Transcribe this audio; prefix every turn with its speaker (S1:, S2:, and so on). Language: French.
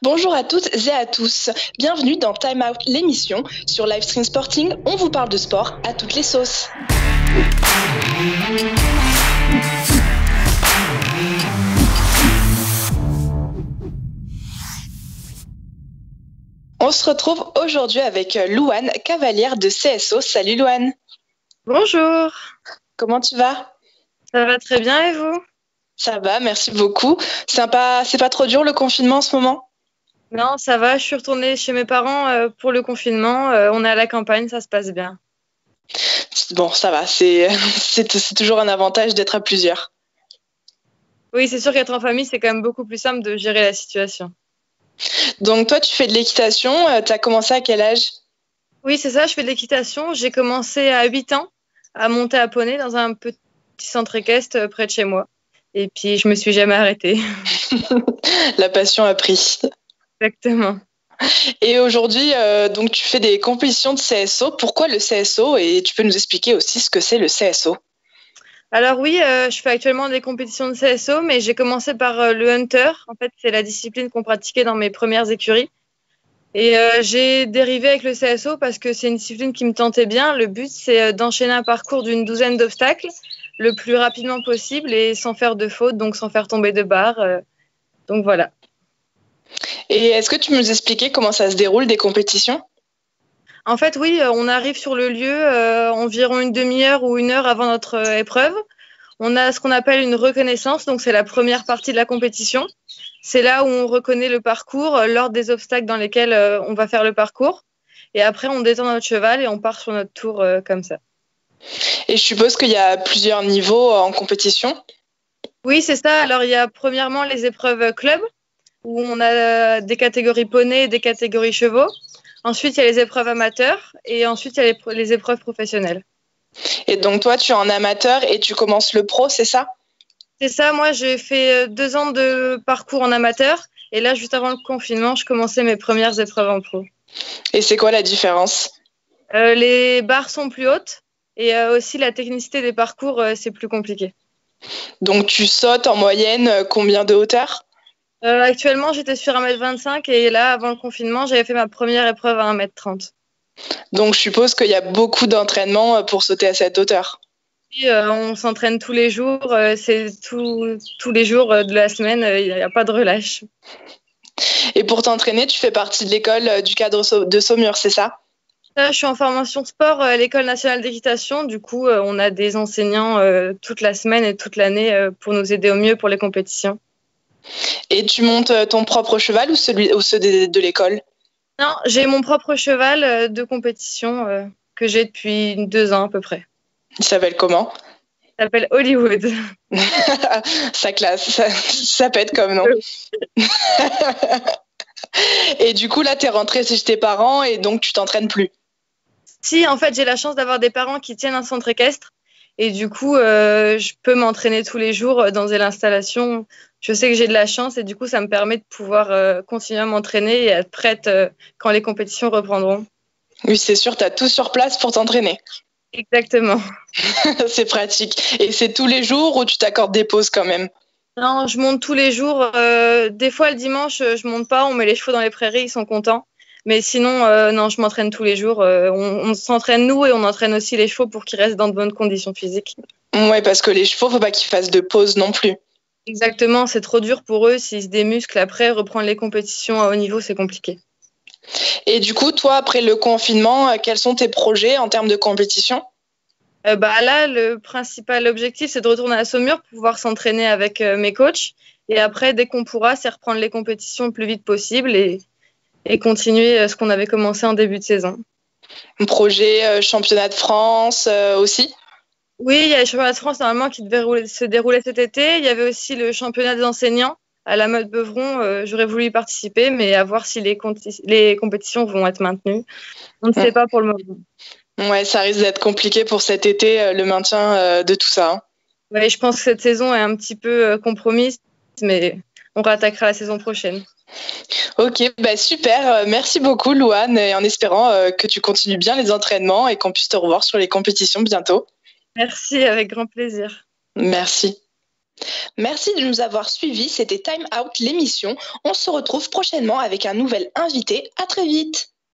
S1: Bonjour à toutes et à tous. Bienvenue dans Time Out, l'émission. Sur Livestream Sporting, on vous parle de sport à toutes les sauces. On se retrouve aujourd'hui avec Louane, cavalière de CSO. Salut Louane.
S2: Bonjour.
S1: Comment tu vas?
S2: Ça va très bien et vous?
S1: Ça va, merci beaucoup. C'est pas trop dur le confinement en ce moment?
S2: Non, ça va. Je suis retournée chez mes parents pour le confinement. On est à la campagne, ça se passe bien.
S1: Bon, ça va. C'est toujours un avantage d'être à plusieurs.
S2: Oui, c'est sûr qu'être en famille, c'est quand même beaucoup plus simple de gérer la situation.
S1: Donc toi, tu fais de l'équitation. Tu as commencé à quel âge?
S2: Oui, c'est ça. Je fais de l'équitation. J'ai commencé à 8 ans à monter à poney dans un petit centre équestre près de chez moi. Et puis, je me suis jamais arrêtée.
S1: La passion a pris.
S2: Exactement.
S1: Et aujourd'hui, donc tu fais des compétitions de CSO. Pourquoi le CSO? Et tu peux nous expliquer aussi ce que c'est le CSO?
S2: Alors oui, je fais actuellement des compétitions de CSO, mais j'ai commencé par le hunter. En fait, c'est la discipline qu'on pratiquait dans mes premières écuries. Et j'ai dérivé avec le CSO parce que c'est une discipline qui me tentait bien. Le but, c'est d'enchaîner un parcours d'une douzaine d'obstacles le plus rapidement possible et sans faire de faute, donc sans faire tomber de barre. Donc voilà.
S1: Et est-ce que tu peux nous expliquer comment ça se déroule des compétitions?
S2: En fait, oui, on arrive sur le lieu environ une demi-heure ou une heure avant notre épreuve. On a ce qu'on appelle une reconnaissance, donc c'est la première partie de la compétition. C'est là où on reconnaît le parcours, l'ordre des obstacles dans lesquels on va faire le parcours. Et après, on détend notre cheval et on part sur notre tour comme ça.
S1: Et je suppose qu'il y a plusieurs niveaux en compétition?
S2: Oui, c'est ça. Alors, il y a premièrement les épreuves club, où on a des catégories poney et des catégories chevaux. Ensuite, il y a les épreuves amateurs et ensuite, il y a les épreuves professionnelles.
S1: Et donc toi, tu es en amateur et tu commences le pro, c'est ça?
S2: C'est ça, moi j'ai fait 2 ans de parcours en amateur et là juste avant le confinement, je commençais mes premières épreuves en pro.
S1: Et c'est quoi la différence?
S2: Les barres sont plus hautes et aussi la technicité des parcours, c'est plus compliqué.
S1: Donc tu sautes en moyenne combien de hauteur?
S2: Actuellement, j'étais sur 1,25 m et là, avant le confinement, j'avais fait ma première épreuve à 1,30 m.
S1: Donc je suppose qu'il y a beaucoup d'entraînement pour sauter à cette hauteur.
S2: Et, on s'entraîne tous les jours, c'est tous les jours de la semaine, il n'y a pas de relâche.
S1: Et pour t'entraîner, tu fais partie de l'école du cadre de Saumur, c'est ça?
S2: Là, je suis en formation sport à l'École nationale d'équitation. Du coup, on a des enseignants toute la semaine et toute l'année pour nous aider au mieux pour les compétitions.
S1: Et tu montes ton propre cheval ou ceux de l'école?
S2: Non, j'ai mon propre cheval de compétition que j'ai depuis 2 ans à peu près.
S1: Il s'appelle comment?
S2: Il s'appelle Hollywood.
S1: Ça classe, ça pète comme nom. Et du coup, là, tu es rentrée chez tes parents et donc tu t'entraînes plus?
S2: Si, en fait, j'ai la chance d'avoir des parents qui tiennent un centre équestre. Et du coup, je peux m'entraîner tous les jours dans l'installation. Je sais que j'ai de la chance et du coup, ça me permet de pouvoir continuer à m'entraîner et être prête quand les compétitions reprendront.
S1: Oui, c'est sûr, tu as tout sur place pour t'entraîner.
S2: Exactement.
S1: C'est pratique. Et c'est tous les jours ou tu t'accordes des pauses quand même?
S2: Non, je monte tous les jours. Des fois, le dimanche, je monte pas. On met les chevaux dans les prairies, ils sont contents. Mais sinon, non, je m'entraîne tous les jours. On s'entraîne nous et on entraîne aussi les chevaux pour qu'ils restent dans de bonnes conditions physiques.
S1: Ouais, parce que les chevaux, faut pas qu'ils fassent de pause non plus.
S2: Exactement, c'est trop dur pour eux. S'ils se démusclent après, reprendre les compétitions à haut niveau, c'est compliqué.
S1: Et du coup, toi, après le confinement, quels sont tes projets en termes de compétition?
S2: Là, le principal objectif, c'est de retourner à Saumur pour pouvoir s'entraîner avec mes coachs. Et après, dès qu'on pourra, c'est reprendre les compétitions le plus vite possible et continuer ce qu'on avait commencé en début de saison.
S1: Un projet championnat de France aussi?
S2: Oui, il y a les championnats de France normalement qui devaient se dérouler cet été. Il y avait aussi le championnat des enseignants à la Motte Beuvron. J'aurais voulu y participer, mais à voir si les compétitions vont être maintenues. On ne sait pas pour le moment.
S1: Ouais, ça risque d'être compliqué pour cet été, le maintien de tout ça. Hein.
S2: Ouais, je pense que cette saison est un petit peu compromise, mais on rattaquera la saison prochaine.
S1: Ok, bah super. Merci beaucoup, Louane, et en espérant que tu continues bien les entraînements et qu'on puisse te revoir sur les compétitions bientôt.
S2: Merci, avec grand plaisir.
S1: Merci. Merci de nous avoir suivis, c'était Time Out l'émission. On se retrouve prochainement avec un nouvel invité. À très vite.